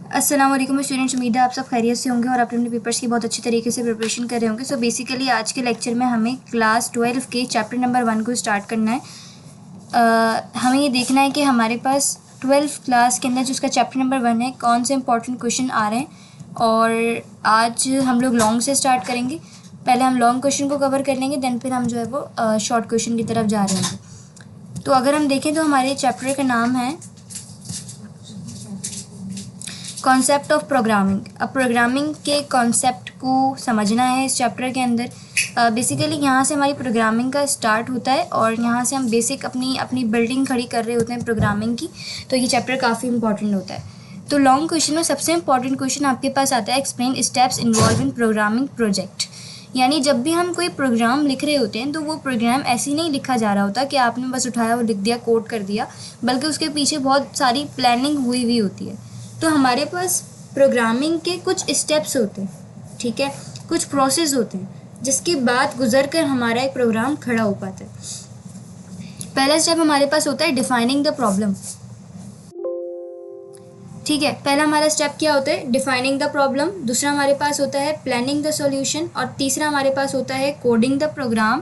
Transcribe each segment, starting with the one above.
अस्सलाम वालेकुम स्टूडेंट्स, उम्मीद है आप सब खैरियत से होंगे और अपने पेपर्स की बहुत अच्छी तरीके से प्रिपरेशन कर रहे होंगे। सो बेसिकली आज के लेक्चर में हमें क्लास 12 के चैप्टर नंबर 1 को स्टार्ट करना है। हमें ये देखना है कि हमारे पास 12 क्लास के अंदर जिसका चैप्टर नंबर 1 है कौन से इंपॉर्टेंट क्वेश्चन आ रहे हैं। और आज हम लोग लॉन्ग से स्टार्ट करेंगे। पहले हम लॉन्ग क्वेश्चन को कवर कर लेंगे, दैन फिर हम जो है वो शॉर्ट क्वेश्चन की तरफ जा रहे होंगे। तो अगर हम देखें तो हमारे चैप्टर का नाम है कॉन्सेप्ट ऑफ प्रोग्रामिंग। अब प्रोग्रामिंग के कॉन्सेप्ट को समझना है इस चैप्टर के अंदर। बेसिकली यहाँ से हमारी प्रोग्रामिंग का स्टार्ट होता है और यहाँ से हम बेसिक अपनी बिल्डिंग खड़ी कर रहे होते हैं प्रोग्रामिंग की। तो ये चैप्टर काफ़ी इंपॉर्टेंट होता है। तो लॉन्ग क्वेश्चन में सबसे इंपॉर्टेंट क्वेश्चन आपके पास आता है explain steps involve in programming project. यानी जब भी हम कोई प्रोग्राम लिख रहे होते हैं तो वो प्रोग्राम ऐसे ही नहीं लिखा जा रहा होता कि आपने बस उठाया और लिख दिया, कोड कर दिया, बल्कि उसके पीछे बहुत सारी प्लानिंग हुई हुई होती है। तो हमारे पास प्रोग्रामिंग के कुछ स्टेप्स होते हैं, ठीक है, कुछ प्रोसेस होते हैं जिसके बाद गुजर कर हमारा एक प्रोग्राम खड़ा हो पाता है। पहला स्टेप हमारे पास होता है डिफाइनिंग द प्रॉब्लम। ठीक है, पहला हमारा स्टेप क्या होता है? Defining the problem. दूसरा हमारे पास होता है प्लानिंग द सॉल्यूशन और तीसरा हमारे पास होता है कोडिंग द प्रोग्राम।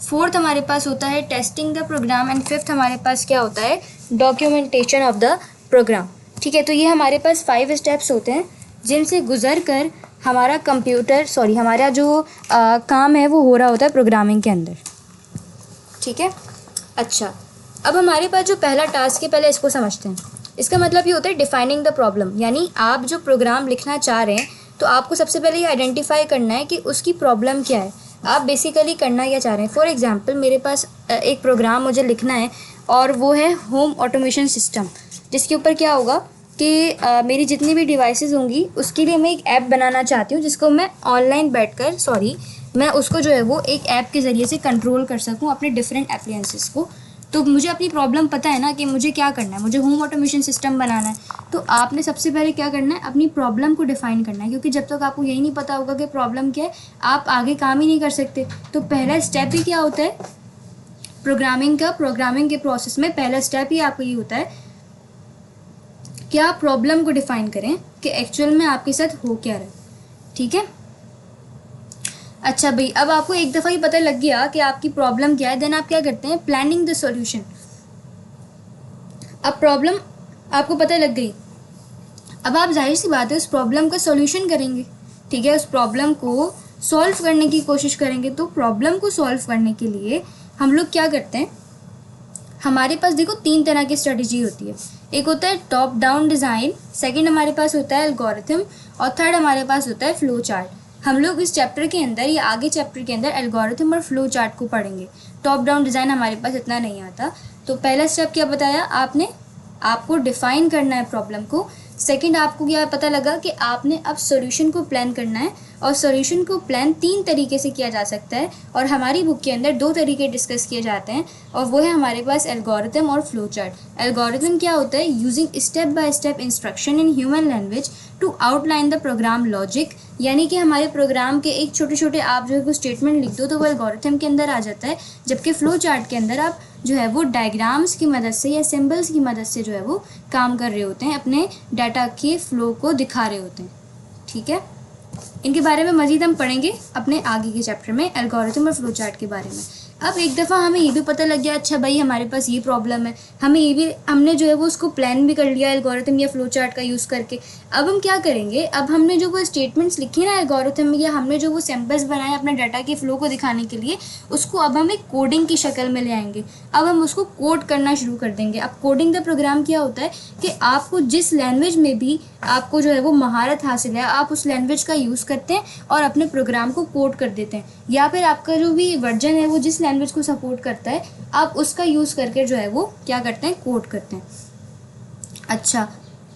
फोर्थ हमारे पास होता है testing the program and fifth हमारे पास क्या होता है? Documentation of the program. ठीक है, तो ये हमारे पास 5 स्टेप्स होते हैं जिनसे गुजर कर हमारा हमारा जो काम है वो हो रहा होता है प्रोग्रामिंग के अंदर। ठीक है, अच्छा, अब हमारे पास जो पहला टास्क है पहले इसको समझते हैं। इसका मतलब ये होता है डिफाइनिंग द प्रॉब्लम। यानी आप जो प्रोग्राम लिखना चाह रहे हैं तो आपको सबसे पहले ये आइडेंटिफाई करना है कि उसकी प्रॉब्लम क्या है, आप बेसिकली करना क्या चाह रहे हैं। फॉर एग्जाम्पल मेरे पास एक प्रोग्राम मुझे लिखना है और वो है होम ऑटोमेशन सिस्टम, जिसके ऊपर क्या होगा कि मेरी जितनी भी डिवाइसेस होंगी उसके लिए मैं एक ऐप बनाना चाहती हूँ जिसको मैं ऑनलाइन बैठकर मैं उसको जो है वो एक ऐप के ज़रिए से कंट्रोल कर सकूँ अपने डिफरेंट एप्लियंसेस को। तो मुझे अपनी प्रॉब्लम पता है ना कि मुझे क्या करना है, मुझे होम ऑटोमेशन सिस्टम बनाना है। तो आपने सबसे पहले क्या करना है? अपनी प्रॉब्लम को डिफाइन करना है, क्योंकि जब तक आपको यही नहीं पता होगा कि प्रॉब्लम क्या है आप आगे काम ही नहीं कर सकते। तो पहला स्टेप ही क्या होता है प्रोग्रामिंग के प्रोसेस में पहला स्टेप ही आपको ये होता है कि आप प्रॉब्लम को डिफाइन करें कि एक्चुअल में आपके साथ हो क्या रहा है। ठीक है, अच्छा भाई, अब आपको एक दफ़ा ही पता लग गया कि आपकी प्रॉब्लम क्या है, देन आप क्या करते हैं? Planning the solution. अब प्रॉब्लम आपको पता लग गई, अब आप जाहिर सी बात है उस प्रॉब्लम का सॉल्यूशन करेंगे। ठीक है, उस प्रॉब्लम को सॉल्व करने की कोशिश करेंगे। तो प्रॉब्लम को सॉल्व करने के लिए हम लोग क्या करते हैं? हमारे पास देखो 3 तरह की स्ट्रेटजी होती है। एक होता है टॉप डाउन डिज़ाइन, सेकंड हमारे पास होता है एल्गोरिथम और थर्ड हमारे पास होता है फ्लो चार्ट। हम लोग इस चैप्टर के अंदर या आगे चैप्टर के अंदर एल्गोरिथम और फ्लो चार्ट को पढ़ेंगे। टॉप डाउन डिज़ाइन हमारे पास इतना नहीं आता। तो पहला स्टेप क्या बताया आपने? आपको डिफ़ाइन करना है प्रॉब्लम को। सेकंड आपको क्या पता लगा कि आपने अब सॉल्यूशन को प्लान करना है, और सॉल्यूशन को प्लान 3 तरीके से किया जा सकता है और हमारी बुक के अंदर 2 तरीके डिस्कस किए जाते हैं, और वो है हमारे पास एल्गोरिथम और फ्लो चार्ट। एल्गोरिथम क्या होता है? Using step by step instruction in human language to outline the program logic. यानी कि हमारे प्रोग्राम के एक छोटे छोटे आप जो है वो स्टेटमेंट लिख दो तो वो एल्गोरिथम के अंदर आ जाता है, जबकि फ्लो चार्ट के अंदर आप जो है वो डायग्राम्स की मदद से या सिंबल्स की मदद से जो है वो काम कर रहे होते हैं, अपने डाटा के फ्लो को दिखा रहे होते हैं। ठीक है, इनके बारे में मज़ीद हम पढ़ेंगे अपने आगे के चैप्टर में, एल्गोरिथम और फ्लो चार्ट के बारे में। अब एक दफ़ा हमें ये भी पता लग गया, अच्छा भाई हमारे पास ये प्रॉब्लम है, हमने जो है वो उसको प्लान भी कर लिया एल्गोरिथम या फ्लो चार्ट का यूज़ करके। अब हम क्या करेंगे? अब हमने जो वो स्टेटमेंट्स लिखे ना एल्गोरिथम में, या हमने जो वो सैम्पल्स बनाए अपने डाटा के फ्लो को दिखाने के लिए, उसको अब हम एक कोडिंग की शक्ल में ले आएंगे। अब हम उसको कोड करना शुरू कर देंगे। अब कोडिंग द प्रोग्राम क्या होता है कि आपको जिस लैंग्वेज में भी आपको जो है वो महारत हासिल है, आप उस लैंग्वेज का यूज़ करते हैं और अपने प्रोग्राम को कोड कर देते हैं, या फिर आपका जो भी वर्जन है वो जिस लैंग्वेज को सपोर्ट करता है आप उसका यूज़ करके जो है वो क्या करते हैं? कोड करते हैं। अच्छा,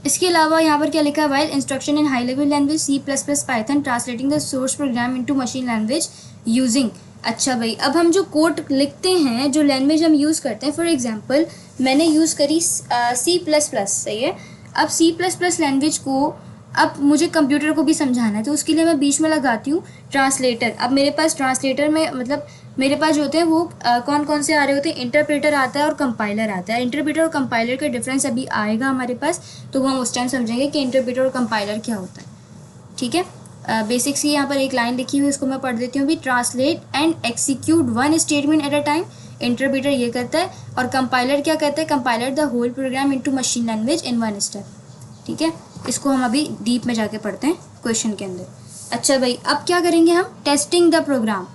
इसके अलावा यहाँ पर क्या लिखा है? While instruction in high level language C++ Python translating the source program into machine language using. अच्छा भाई, अब हम जो कोड लिखते हैं, जो लैंग्वेज हम यूज़ करते हैं, फॉर एग्जांपल मैंने यूज़ करी C++, सही है। अब C++ लैंग्वेज को अब मुझे कंप्यूटर को भी समझाना है, तो उसके लिए मैं बीच में लगाती हूँ ट्रांसलेटर। अब मेरे पास ट्रांसलेटर में मतलब मेरे पास जो होते हैं वो कौन कौन से आ रहे होते हैं, इंटरप्रेटर आता है और कंपाइलर आता है। इंटरप्रेटर और कंपाइलर का डिफरेंस अभी आएगा हमारे पास, तो वो हम उस टाइम समझेंगे कि इंटरप्रेटर और कंपाइलर क्या होता है। ठीक है, बेसिक्स की यहाँ पर एक लाइन लिखी हुई है, उसको मैं पढ़ देती हूँ भी। Translate and execute one statement at a time, interpreter ये करता है, और कंपाइलर क्या करता है, compiler the whole program into machine language in one step. ठीक है, इसको हम अभी डीप में जाके पढ़ते हैं क्वेश्चन के अंदर। अच्छा भाई, अब क्या करेंगे हम, टेस्टिंग द प्रोग्राम।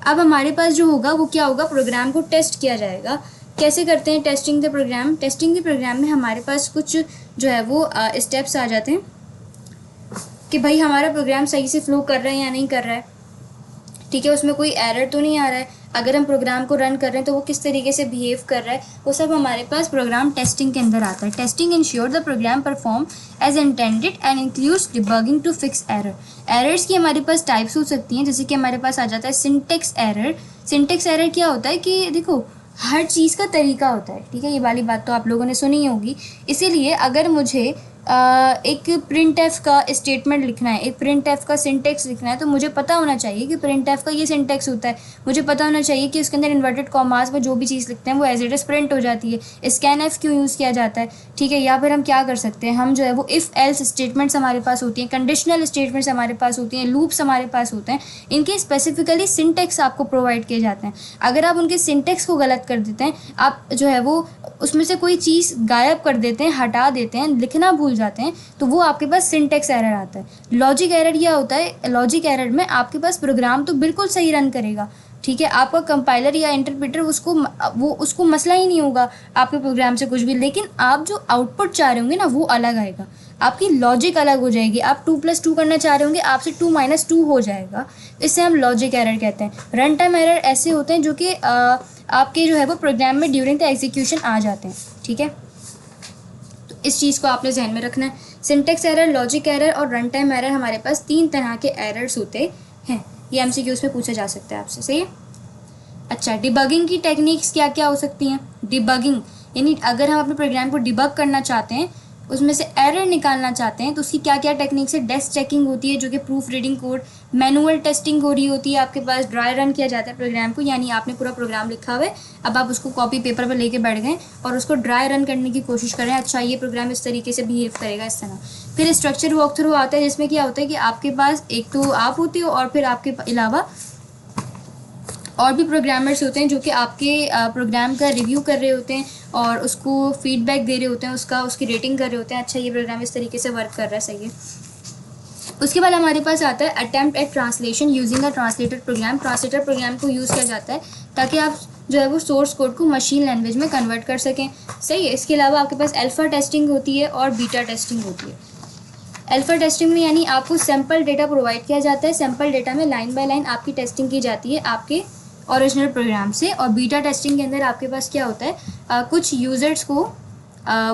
अब हमारे पास जो होगा वो क्या होगा, प्रोग्राम को टेस्ट किया जाएगा। कैसे करते हैं testing the program, testing the program में हमारे पास कुछ जो है वो स्टेप्स आ जाते हैं कि भाई हमारा प्रोग्राम सही से फ्लो कर रहा है या नहीं कर रहा है। ठीक है, उसमें कोई एरर तो नहीं आ रहा है, अगर हम प्रोग्राम को रन कर रहे हैं तो वो किस तरीके से बिहेव कर रहा है, वो सब हमारे पास प्रोग्राम टेस्टिंग के अंदर आता है। Testing insure the program perform as intended and includes debugging to fix error. Errors की हमारे पास टाइप्स हो सकती हैं, जैसे कि हमारे पास आ जाता है सिंटेक्स एरर। सिंटेक्स एरर क्या होता है कि देखो हर चीज़ का तरीका होता है। ठीक है, ये वाली बात तो आप लोगों ने सुनी होगी। इसीलिए अगर मुझे एक प्रिंट एफ का स्टेटमेंट लिखना है, एक प्रिंट एफ का सिंटेक्स लिखना है, तो मुझे पता होना चाहिए कि प्रिंट एफ का ये सिंटेक्स होता है। मुझे पता होना चाहिए कि उसके अंदर इन्वर्टेड कॉमास में जो भी चीज़ लिखते हैं वो एज इट इज़ प्रिंट हो जाती है। स्कैन एफ क्यों यूज़ किया जाता है। ठीक है, या फिर हम क्या कर सकते हैं, हम जो है वो इफ़ एल्स स्टेटमेंट्स हमारे पास होती हैं, कंडीशनल स्टेटमेंट्स हमारे पास होती हैं, लूप्स हमारे पास होते हैं। इनके स्पेसिफिकली सिंटेक्स आपको प्रोवाइड किए जाते हैं। अगर आप उनके सिंटेक्स को गलत कर देते हैं, आप जो है वो उसमें से कोई चीज़ गायब कर देते हैं, हटा देते हैं, लिखना भूल जाते हैं, तो वो आपके पास सिंटेक्स एरर आता है। लॉजिक एरर क्या होता है, लॉजिक एरर में आपके पास प्रोग्राम तो बिल्कुल सही रन करेगा। ठीक है, आपका कंपाइलर या इंटरप्रेटर उसको मसला ही नहीं होगा आपके प्रोग्राम से कुछ भी, लेकिन आप जो आउटपुट चाह रहे होंगे ना वो अलग आएगा, आपकी लॉजिक अलग हो जाएगी। आप 2+2 करना चाह रहे होंगे, आपसे 2-2 हो जाएगा। इससे हम लॉजिक एरर कहते हैं। रन टाइम एरर ऐसे होते हैं जो कि आपके जो है वो प्रोग्राम में ड्यूरिंग द एग्जीक्यूशन आ जाते हैं। ठीक है, तो इस चीज़ को आपने ध्यान में रखना है। सिंटेक्स एरर, लॉजिक एरर और रन टाइम एरर हमारे पास 3 तरह के एरर्स होते हैं। ये एमसीक्यूज़ में पूछा जा सकता है आपसे, सही है। अच्छा, डिबगिंग की टेक्निक्स क्या क्या हो सकती हैं। डिबगिंग यानी अगर हम अपने प्रोग्राम को डिबग करना चाहते हैं, उसमें से एरर निकालना चाहते हैं, तो उसकी क्या क्या टेक्निक्स है। डेस्क चेकिंग होती है जो कि proof reading code, manual testing हो रही होती है, आपके पास ड्राई रन किया जाता है प्रोग्राम को, यानी आपने पूरा प्रोग्राम लिखा हुआ है, अब आप उसको कॉपी पेपर पर लेके बैठ गए और उसको ड्राई रन करने की कोशिश कर रहे हैं। अच्छा, ये प्रोग्राम इस तरीके से बिहेव करेगा, इस तरह। फिर स्ट्रक्चर वॉक थ्रू आता है, जिसमें क्या होता है कि आपके पास एक तो आप होते हो और फिर आपके अलावा और भी प्रोग्रामर्स होते हैं जो कि आपके प्रोग्राम का रिव्यू कर रहे होते हैं और उसको फीडबैक दे रहे होते हैं, उसकी रेटिंग कर रहे होते हैं। अच्छा, ये प्रोग्राम इस तरीके से वर्क कर रहा है, सही है। उसके बाद हमारे पास आता है attempt at translation using a translator program. Translator program को यूज़ किया जाता है ताकि आप जो है वो सोर्स कोड को मशीन लैंग्वेज में कन्वर्ट कर सकें, सही है। इसके अलावा आपके पास अल्फ़ा टेस्टिंग होती है और बीटा टेस्टिंग होती है। अल्फ़ा टेस्टिंग में यानी आपको सैम्पल डेटा प्रोवाइड किया जाता है, सैम्पल डेटा में लाइन बाय लाइन आपकी टेस्टिंग की जाती है आपके ओरिजिनल प्रोग्राम से। और बीटा टेस्टिंग के अंदर आपके पास क्या होता है, कुछ यूज़र्स को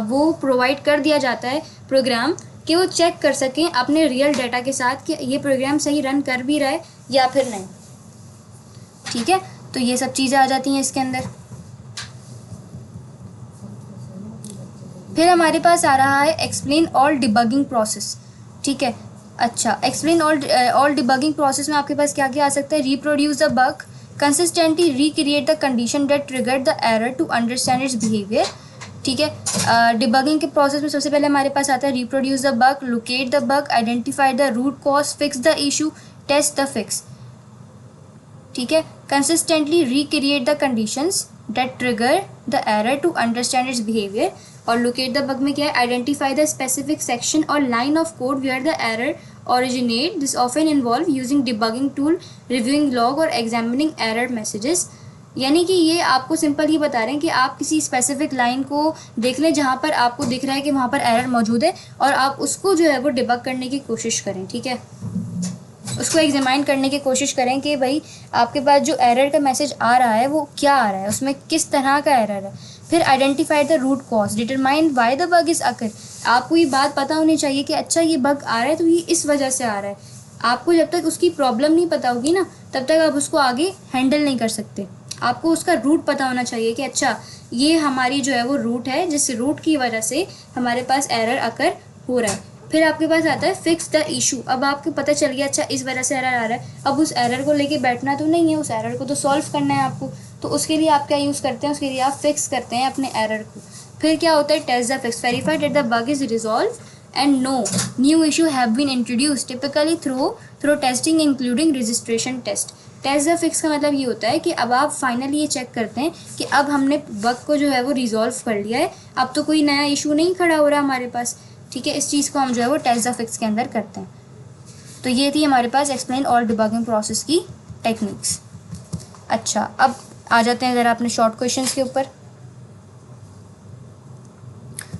वो प्रोवाइड कर दिया जाता है प्रोग्राम कि वो चेक कर सकें अपने रियल डाटा के साथ कि ये प्रोग्राम सही रन कर भी रहा है या फिर नहीं। ठीक है, तो ये सब चीज़ें आ जाती हैं इसके अंदर। फिर हमारे पास आ रहा है एक्सप्लेन ऑल डिबगिंग प्रोसेस। ठीक है, अच्छा, एक्सप्लेन ऑल डिबगिंग प्रोसेस में आपके पास क्या क्या आ सकता है। Reproduce the bug, consistently recreate the condition that triggered the error to understand its behaviour. ठीक है, डिबगिंग के प्रोसेस में सबसे पहले हमारे पास आता है reproduce the bug, locate the bug, identify the root cause, fix the issue, test the fix. ठीक है, consistently recreate the conditions that trigger the error to understand its behaviour. और लोकेट द बग में क्या है, identify the specific section और line of code where the error originate. This often involve using debugging tool, reviewing log और examining error messages। यानी कि ये आपको सिंपल ही बता रहे हैं कि आप किसी स्पेसिफिक लाइन को देख लें जहाँ पर आपको दिख रहा है कि वहाँ पर एरर मौजूद है और आप उसको जो है वो डिबग करने की कोशिश करें। ठीक है, उसको एग्जामाइन करने की कोशिश करें कि भाई आपके पास जो एरर का मैसेज आ रहा है वो क्या आ रहा है, उसमें किस तरह का एरर है। फिर identify the root cause, determine why the bug is occur. आपको ये बात पता होनी चाहिए कि अच्छा ये बग आ रहा है तो ये इस वजह से आ रहा है। आपको जब तक उसकी प्रॉब्लम नहीं पता होगी ना तब तक आप उसको आगे हैंडल नहीं कर सकते। आपको उसका रूट पता होना चाहिए कि अच्छा ये हमारी जो है वो रूट है जिस रूट की वजह से हमारे पास एरर अकर हो रहा है। फिर आपके पास आता है फिक्स द इशू। अब आपको पता चल गया अच्छा इस वजह से एरर आ रहा है, अब उस एरर को लेके बैठना तो नहीं है, उस एरर को तो सॉल्व करना है आपको। तो उसके लिए आप क्या यूज़ करते हैं, उसके लिए आप फिक्स करते हैं अपने एरर को। फिर क्या होता है, test the fix, verify that the bug is resolve and no new issue have been introduced typically through testing including registration test। Test the fix का मतलब ये होता है कि अब आप फाइनली ये चेक करते हैं कि अब हमने बग को जो है वो रिजॉल्व कर लिया है, अब तो कोई नया इशू नहीं खड़ा हो रहा हमारे पास, ठीक है। इस चीज़ को हम जो है वो टेस्ट द फिक्स के अंदर करते हैं। तो ये थी हमारे पास एक्सप्लेन ऑल डिबगिंग प्रोसेस की टेक्निक्स। अच्छा, अब आ जाते हैं ज़रा अपने शॉर्ट क्वेश्चंस के ऊपर।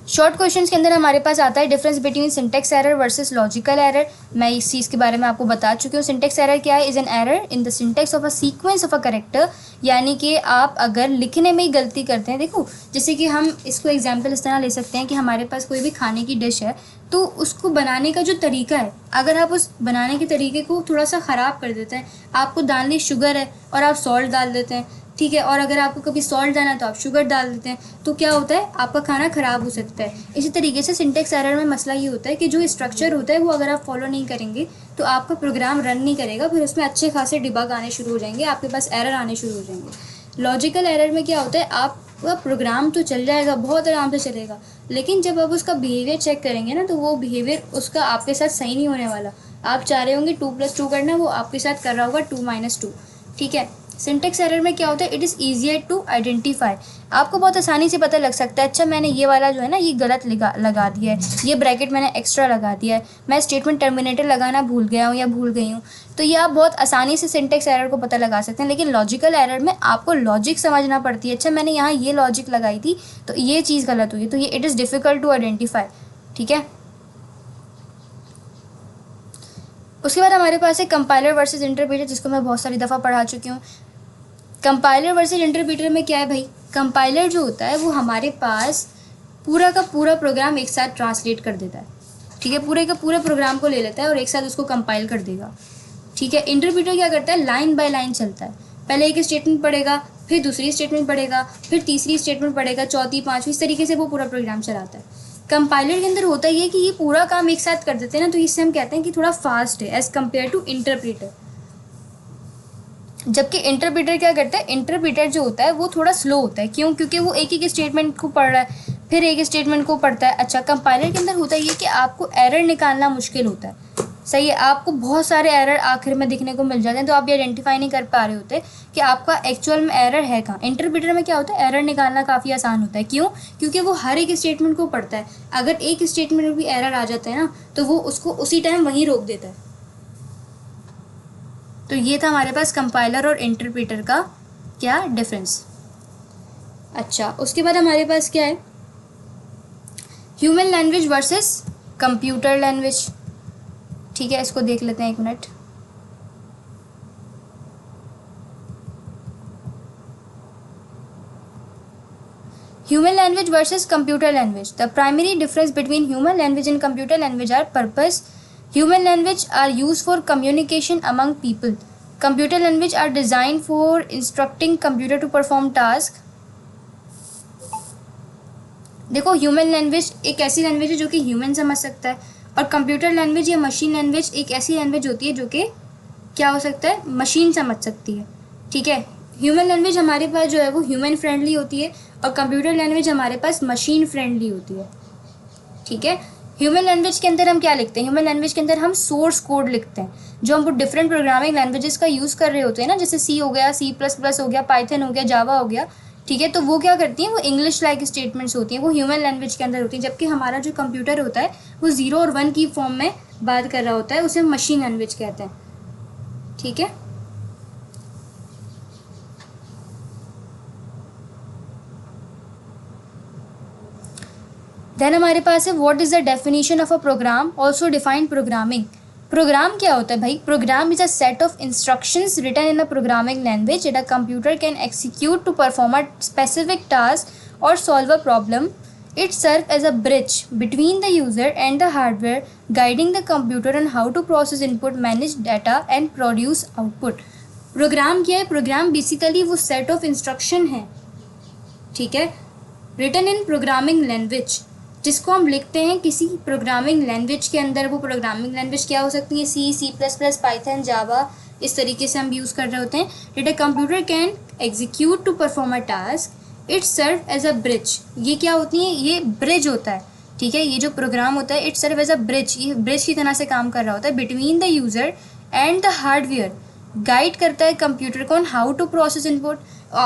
शॉर्ट क्वेश्चंस के अंदर हमारे पास आता है difference between syntax error versus logical error. मैं इस चीज़ के बारे में आपको बता चुकी हूँ। सिंटेक्स एरर क्या है, is an error in the syntax of a sequence of a character, यानी कि आप अगर लिखने में ही गलती करते हैं। देखो, जैसे कि हम इसको एग्जाम्पल इस तरह ले सकते हैं कि हमारे पास कोई भी खाने की डिश है, तो उसको बनाने का जो तरीका है, अगर आप उस बनाने के तरीके को थोड़ा सा ख़राब कर देते हैं, आपको डालनी शुगर है और आप सॉल्ट डाल देते हैं, ठीक है, और अगर आपको कभी सॉल्ट डालना है तो आप शुगर डाल देते हैं, तो क्या होता है, आपका खाना ख़राब हो सकता है। इसी तरीके से सिंटेक्स एरर में मसला ये होता है कि जो स्ट्रक्चर होता है वो अगर आप फॉलो नहीं करेंगे तो आपका प्रोग्राम रन नहीं करेगा, फिर उसमें अच्छे खासे डिबग आने शुरू हो जाएंगे, आपके पास एरर आने शुरू हो जाएंगे। लॉजिकल एरर में क्या होता है, आपका प्रोग्राम तो चल जाएगा, बहुत आराम से चलेगा, लेकिन जब आप उसका बिहेवियर चेक करेंगे ना, तो वो बिहेवियर उसका आपके साथ सही नहीं होने वाला। आप चाह रहे होंगे 2+2 करना, वो आपके साथ कर रहा होगा 2-2, ठीक है। सिंटेक्स एरर में क्या होता है, it is easier to identify. आपको बहुत आसानी से पता लग सकता है, अच्छा मैंने ये वाला जो है ना ये गलत लगा दिया है, ये ब्रैकेट मैंने एक्स्ट्रा लगा दिया है, मैं स्टेटमेंट टर्मिनेटर लगाना भूल गया हूँ या भूल गई हूँ। तो ये आप बहुत आसानी से सिंटेक्स एरर को पता लगा सकते हैं। लेकिन लॉजिकल एरर में आपको लॉजिक समझना पड़ती है, अच्छा मैंने यहाँ ये लॉजिक लगाई थी तो ये चीज़ गलत हुई, तो ये it is difficult to identify, ठीक है। उसके बाद हमारे पास है कंपाइलर वर्सेस इंटरप्रेटर, जिसको मैं बहुत सारी दफ़ा पढ़ा चुकी हूँ। कंपाइलर वर्सेस इंटरप्रेटर में क्या है भाई, कंपाइलर जो होता है वो हमारे पास पूरा का पूरा प्रोग्राम एक साथ ट्रांसलेट कर देता है, ठीक है, पूरे का पूरे प्रोग्राम को ले लेता है और एक साथ उसको कंपाइल कर देगा, ठीक है। इंटरप्रेटर क्या करता है, लाइन बाय लाइन चलता है, पहले एक स्टेटमेंट पढ़ेगा, फिर दूसरी स्टेटमेंट पढ़ेगा, फिर तीसरी स्टेटमेंट पढ़ेगा, चौथी, पाँचवीं, इस तरीके से वो पूरा प्रोग्राम चलाता है। कंपाइलर के अंदर होता ही है कि ये पूरा काम एक साथ कर देते हैं ना, तो इससे हम कहते हैं कि थोड़ा फास्ट है एज़ कम्पेयर टू इंटरप्रेटर। जबकि इंटरप्रेटर क्या करता है, इंटरप्रेटर जो होता है वो थोड़ा स्लो होता है, क्यों, क्योंकि वो एक एक स्टेटमेंट को पढ़ रहा है, फिर एक स्टेटमेंट को पढ़ता है। अच्छा, कंपाइलर के अंदर होता ही है कि आपको एरर निकालना मुश्किल होता है, सही है, आपको बहुत सारे एरर आखिर में दिखने को मिल जाते हैं, तो आप ये आइडेंटिफाई नहीं कर पा रहे होते कि आपका एक्चुअल में एरर है कहाँ। इंटरप्रेटर में क्या होता है, एरर निकालना काफ़ी आसान होता है, क्यों, क्योंकि वो हर एक स्टेटमेंट को पढ़ता है, अगर एक स्टेटमेंट में भी एरर आ जाता है ना, तो वो उसको उसी टाइम वहीं रोक देता है। तो ये था हमारे पास कंपाइलर और इंटरप्रेटर का क्या डिफरेंस। अच्छा, उसके बाद हमारे पास क्या है, human language versus computer language, ठीक है, इसको देख लेते हैं एक minute. Human language versus computer language, the primary difference between human language and computer language are purpose. Human language are used for communication among people. Computer language are designed for instructing computer to perform task. देखो, human language एक ऐसी language है जो कि human समझ सकता है, और कंप्यूटर लैंग्वेज या मशीन लैंग्वेज एक ऐसी लैंग्वेज होती है जो कि क्या हो सकता है, मशीन समझ सकती है, ठीक है। ह्यूमन लैंग्वेज हमारे पास जो है वो ह्यूमन फ्रेंडली होती है, और कंप्यूटर लैंग्वेज हमारे पास मशीन फ्रेंडली होती है, ठीक है। ह्यूमन लैंग्वेज के अंदर हम क्या लिखते हैं, ह्यूमन लैंग्वेज के अंदर हम सोर्स कोड लिखते हैं, जो हम डिफरेंट प्रोग्रामिंग लैंग्वेजेस का यूज़ कर रहे होते हैं ना, जैसे सी हो गया, C++ हो गया, पाइथन हो गया, जावा हो गया, ठीक है। तो वो क्या करती हैं, वो इंग्लिश लाइक स्टेटमेंट्स होती हैं, वो ह्यूमन लैंग्वेज के अंदर होती हैं, जबकि हमारा जो कंप्यूटर होता है वो 0 और 1 की फॉर्म में बात कर रहा होता है, उसे मशीन लैंग्वेज कहते हैं, ठीक है। देन हमारे पास है what is the definition of a program, also define programming. Program क्या होता है भाई, program is a set of instructions written in a programming language that a computer can execute to perform a specific task और solve a problem. It serves as a bridge between the user and the hardware, guiding the computer on how to process input, manage data and produce output. Program क्या है, program basically वो set of instruction है, ठीक है, written in programming language, जिसको हम लिखते हैं किसी प्रोग्रामिंग लैंग्वेज के अंदर। वो प्रोग्रामिंग लैंग्वेज क्या हो सकती है? C, C plus plus, Python, Java, इस तरीके से हम यूज़ कर रहे होते हैं। That a computer can execute to perform a task, it serve as a bridge. ये क्या होती है? ये ब्रिज होता है, ठीक है। ये जो प्रोग्राम होता है it serve as a bridge, ये ब्रिज की तरह से काम कर रहा होता है between the user and the hardware. Guide करता है कंप्यूटर को on how to process input,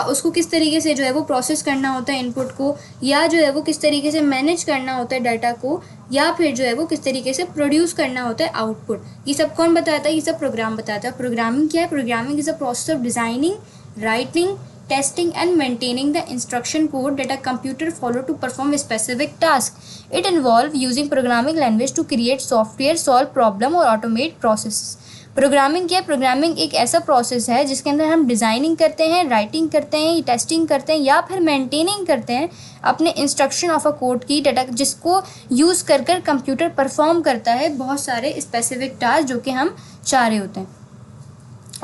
उसको किस तरीके से जो है वो प्रोसेस करना होता है इनपुट को, या जो है वो किस तरीके से मैनेज करना होता है डाटा को, या फिर जो है वो किस तरीके से प्रोड्यूस करना होता है आउटपुट। ये सब कौन बताता है? ये सब प्रोग्राम बताता है। प्रोग्रामिंग क्या है? Programming is a process of designing, writing, testing and maintaining the instruction code that a computer follow to perform a specific task. It involve using programming language to create software, solve problem और automate processes. Programming क्या है? Programming एक ऐसा process है जिसके अंदर हम designing करते हैं, राइटिंग करते हैं, टेस्टिंग करते हैं, या फिर मेंटेनिंग करते हैं अपने इंस्ट्रक्शन ऑफ अ कोड की डाटा, जिसको यूज़ कर कर कंप्यूटर परफॉर्म करता है बहुत सारे स्पेसिफिक टास्क जो कि हम चाह रहे होते हैं।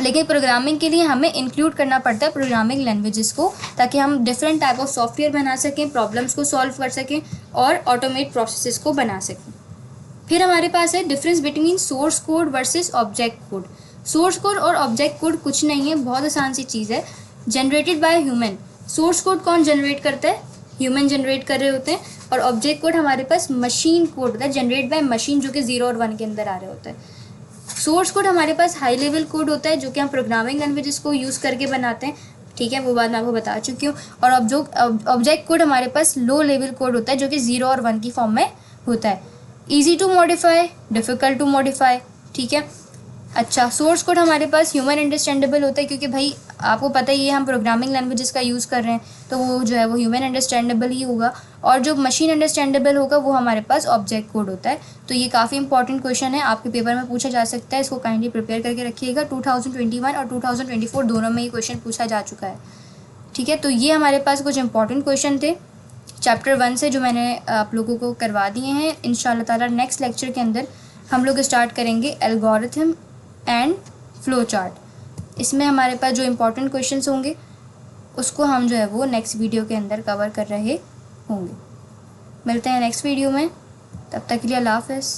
लेकिन प्रोग्रामिंग के लिए हमें इंक्लूड करना पड़ता है प्रोग्रामिंग लैंग्वेजेस को, ताकि हम डिफरेंट टाइप ऑफ सॉफ्टवेयर बना सकें, प्रॉब्लम्स को सॉल्व कर सकें और ऑटोमेट प्रोसेसेस को बना सकें। फिर हमारे पास है difference between source code versus object code. Source code और ऑब्जेक्ट कोड कुछ नहीं है, बहुत आसान सी चीज़ है। Generated by human. Source code कौन जनरेट करता है? ह्यूमन जनरेट कर रहे होते हैं। और ऑब्जेक्ट कोड हमारे पास मशीन कोड होता है, जनरेट बाय मशीन, जो कि 0 और 1 के अंदर आ रहे होते हैं। सोर्स कोड हमारे पास हाई लेवल कोड होता है जो कि हम प्रोग्रामिंग लैंग्वेजेस को यूज़ करके बनाते हैं, ठीक है, वो बात मैं आपको बता चुकी हूँ। और ऑब्जेक्ट कोड हमारे पास लो लेवल कोड होता है जो कि 0 और 1 की फॉर्म में होता है। Easy to modify, difficult to modify, ठीक है। अच्छा, सोर्स कोड हमारे पास ह्यूमन अंडरस्टैंडेबल होता है, क्योंकि भाई आपको पता ही है हम प्रोग्रामिंग लैंग्वेजेस का यूज़ कर रहे हैं, तो वो जो है वो ह्यूमन अंडरस्टैंडेबल ही होगा। और जो मशीन अंडरस्टैंडेबल होगा वो हमारे पास ऑब्जेक्ट कोड होता है। तो ये काफ़ी इंपॉर्टेंट क्वेश्चन है, आपके पेपर में पूछा जा सकता है, इसको काइंडली प्रिपेयर करके रखिएगा। 2021 और 2024 दोनों में ये क्वेश्चन पूछा जा चुका है, ठीक है। तो ये हमारे पास कुछ इंपॉर्टेंट क्वेश्चन थे चैप्टर 1 से जो मैंने आप लोगों को करवा दिए हैं। इंशाल्लाह ताला नेक्स्ट लेक्चर के अंदर हम लोग स्टार्ट करेंगे एल्गोरिथम एंड फ्लो चार्ट। इसमें हमारे पास जो इम्पोर्टेंट क्वेश्चंस होंगे उसको हम जो है वो नेक्स्ट वीडियो के अंदर कवर कर रहे होंगे। मिलते हैं नेक्स्ट वीडियो में, तब तक के लिए अल्लाह हाफ़िज़।